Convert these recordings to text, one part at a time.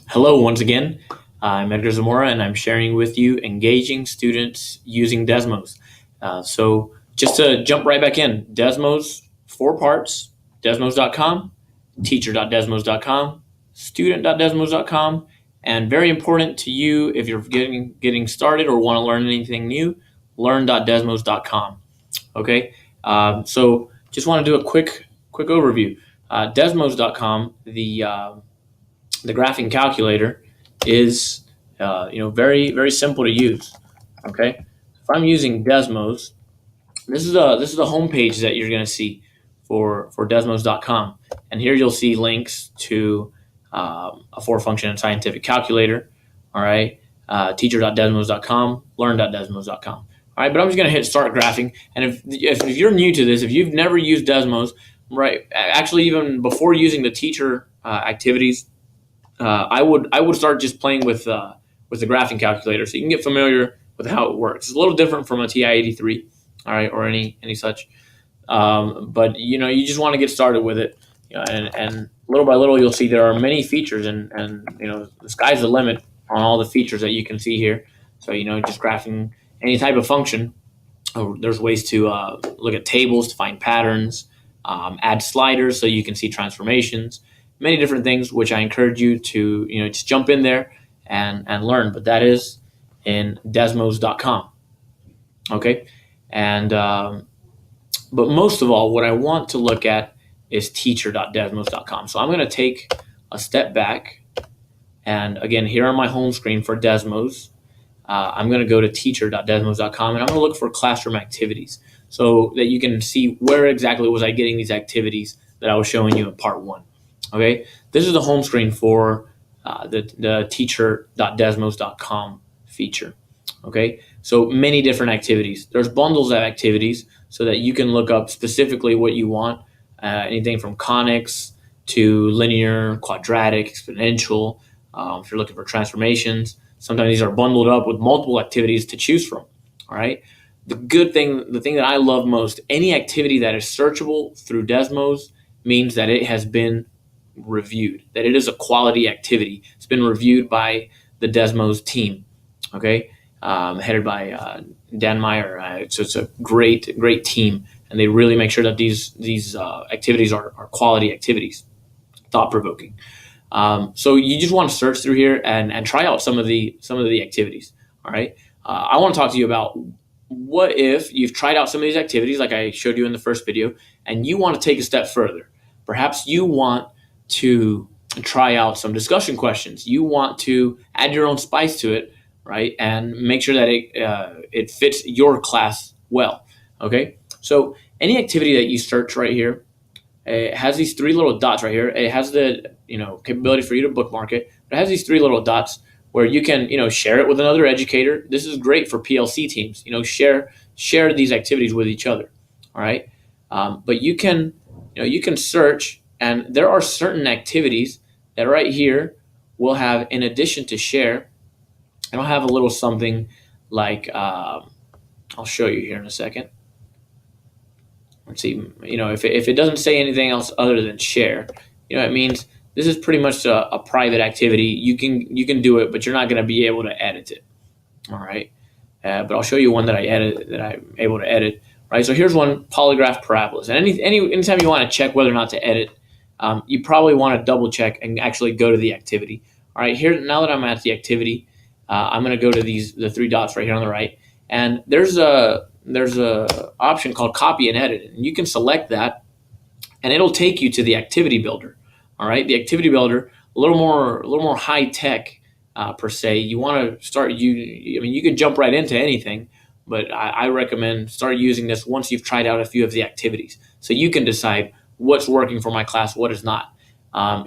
Hello, once again. I'm Edgar Zamora, and I'm sharing with you engaging students using Desmos. So, just to jump right back in, Desmos, four parts: Desmos.com, teacher.desmos.com, student.desmos.com, and very important to you if you're getting started or want to learn anything new, learn.desmos.com. Okay, so just want to do a quick overview. Desmos.com, the graphing calculator is very simple to use. Okay, if I'm using Desmos, this is a home page that you're going to see for Desmos.com, and here you'll see links to a four function and scientific calculator. All right, teacher.desmos.com, learn.desmos.com. All right, but I'm just going to hit start graphing, and if you're new to this, if you've never used Desmos, right, actually even before using the teacher activities, I would start just playing with the graphing calculator, so you can get familiar with how it works. It's a little different from a TI-83, all right, or any such. But you just want to get started with it, and little by little you'll see there are many features, and the sky's the limit on all the features that you can see here. So just graphing any type of function. There's ways to look at tables to find patterns, add sliders so you can see transformations, many different things, which I encourage you to just jump in there and learn. But that is in Desmos.com. Okay, and but most of all, what I want to look at is teacher.desmos.com. So I'm going to take a step back, and again, here on my home screen for Desmos, I'm going to go to teacher.desmos.com, and I'm going to look for classroom activities so that you can see where exactly was I getting these activities that I was showing you in part one. Okay, this is the home screen for the teacher.desmos.com feature. Okay, so many different activities. There's bundles of activities so that you can look up specifically what you want, anything from conics to linear, quadratic, exponential. If you're looking for transformations, sometimes these are bundled up with multiple activities to choose from. All right. The thing that I love most, any activity that is searchable through Desmos means that it has been reviewed, that it is a quality activity. It's been reviewed by the Desmos team. Okay. Headed by Dan Meyer. So it's a great team, and they really make sure that these activities are quality activities, thought provoking. So you just want to search through here and try out some of the activities. All right. I want to talk to you about what if you've tried out some of these activities like I showed you in the first video, and you want to take a step further. Perhaps you want to try out some discussion questions. You want to add your own spice to it, right, and make sure that it fits your class well. Okay. So any activity that you search right here, it has these three little dots right here. It has the capability for you to bookmark it. But it has these three little dots where you can share it with another educator. This is great for PLC teams. Share these activities with each other. All right, but you can search, and there are certain activities that right here will have, in addition to share, it'll have a little something like I'll show you here in a second. Let's see, if it doesn't say anything else other than share, it means this is pretty much a private activity. You can do it, but you're not going to be able to edit it. All right, but I'll show you one that I'm able to edit. Right, so here's one: polygraph parabolas. And anytime you want to check whether or not to edit, you probably want to double check and actually go to the activity. All right, here now that I'm at the activity, I'm going to go to the three dots right here on the right, and there's a option called copy and edit, and you can select that, and it'll take you to the activity builder. All right, the activity builder, a little more high tech per se. You want to start you can jump right into anything, but I recommend start using this once you've tried out a few of the activities, so you can decide what's working for my class, what is not.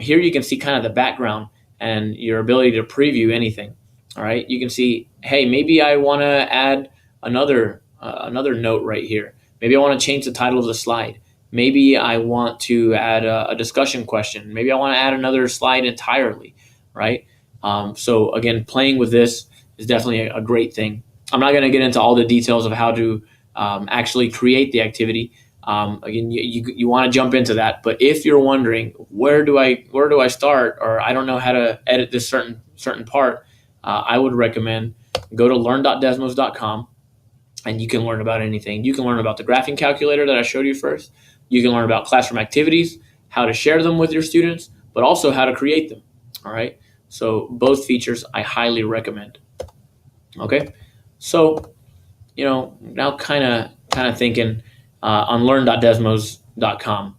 Here you can see kind of the background and your ability to preview anything. All right, you can see, hey, maybe I want to add another note right here. Maybe I want to change the title of the slide. Maybe I want to add a discussion question. Maybe I want to add another slide entirely, right? So again, playing with this is definitely a great thing. I'm not going to get into all the details of how to actually create the activity, Again, you want to jump into that. But if you're wondering where do I start, or I don't know how to edit this certain part, I would recommend go to learn.desmos.com, and you can learn about anything. You can learn about the graphing calculator that I showed you first. You can learn about classroom activities, how to share them with your students, but also how to create them. All right. So both features I highly recommend. Okay. So now kind of thinking on learn.desmos.com.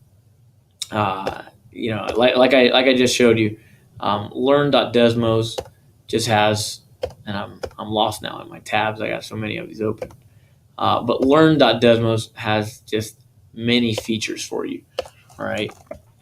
Like I just showed you, learn.desmos just has, and I'm lost now in my tabs. I got so many of these open. But learn.desmos has just many features for you. All right.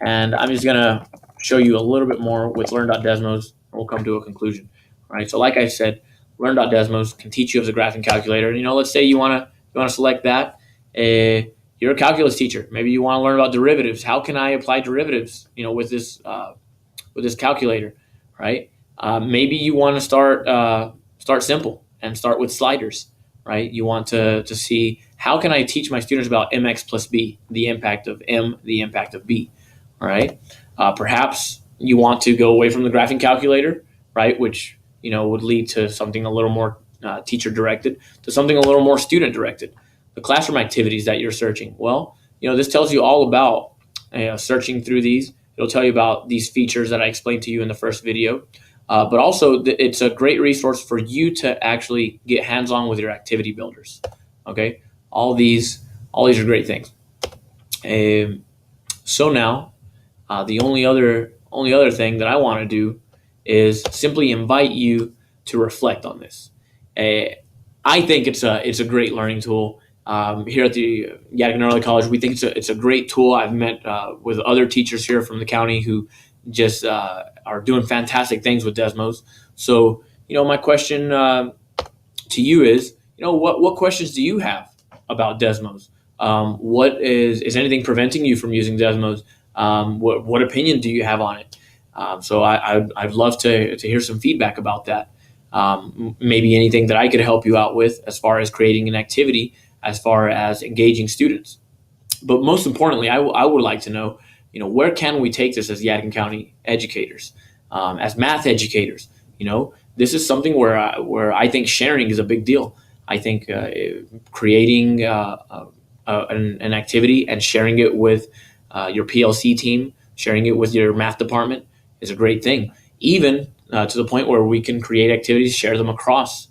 And I'm just going to show you a little bit more with learn.desmos, and we'll come to a conclusion. All right. So like I said, learn.desmos can teach you as a graphing calculator. Let's say you want to select that. You're a calculus teacher. Maybe you want to learn about derivatives. How can I apply derivatives, with this calculator, right? Maybe you want to start simple and start with sliders, right? You want to see, how can I teach my students about mx plus b, the impact of m, the impact of b, all right? Perhaps you want to go away from the graphing calculator, right, which would lead to something a little more teacher directed, to something a little more student directed. The classroom activities that you're searching, well, this tells you all about searching through these. It'll tell you about these features that I explained to you in the first video. But also, it's a great resource for you to actually get hands-on with your activity builders. Okay, all these are great things. So now, the only other thing that I want to do is simply invite you to reflect on this. I think it's a great learning tool. Here at the Yadkin Early College, we think it's a great tool. I've met with other teachers here from the county who just are doing fantastic things with Desmos. So, my question to you is, what questions do you have about Desmos? What is anything preventing you from using Desmos? What opinion do you have on it? So I'd love to hear some feedback about that. Maybe anything that I could help you out with as far as creating an activity, as far as engaging students. But most importantly, I would like to know, where can we take this as Yadkin County educators, as math educators? This is something where I think sharing is a big deal. I think creating an activity and sharing it with your PLC team, sharing it with your math department is a great thing. Even to the point where we can create activities, share them across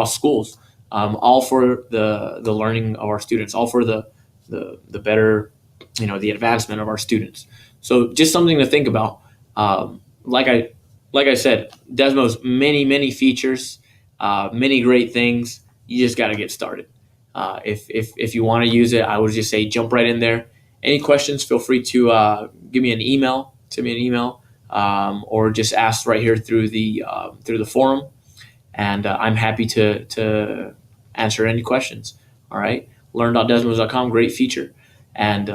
schools, all for the learning of our students, all for the better, the advancement of our students. So just something to think about. Like I said, Desmos, many features, many great things. You just got to get started. If you want to use it, I would just say jump right in there. Any questions, feel free to give me an email, send me an email, or just ask right here through the forum, and I'm happy to answer any questions. All right, learn.desmos.com, great feature. And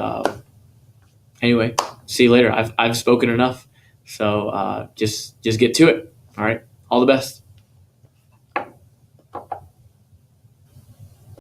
anyway, see you later. I've spoken enough, so just get to it. All right, all the best.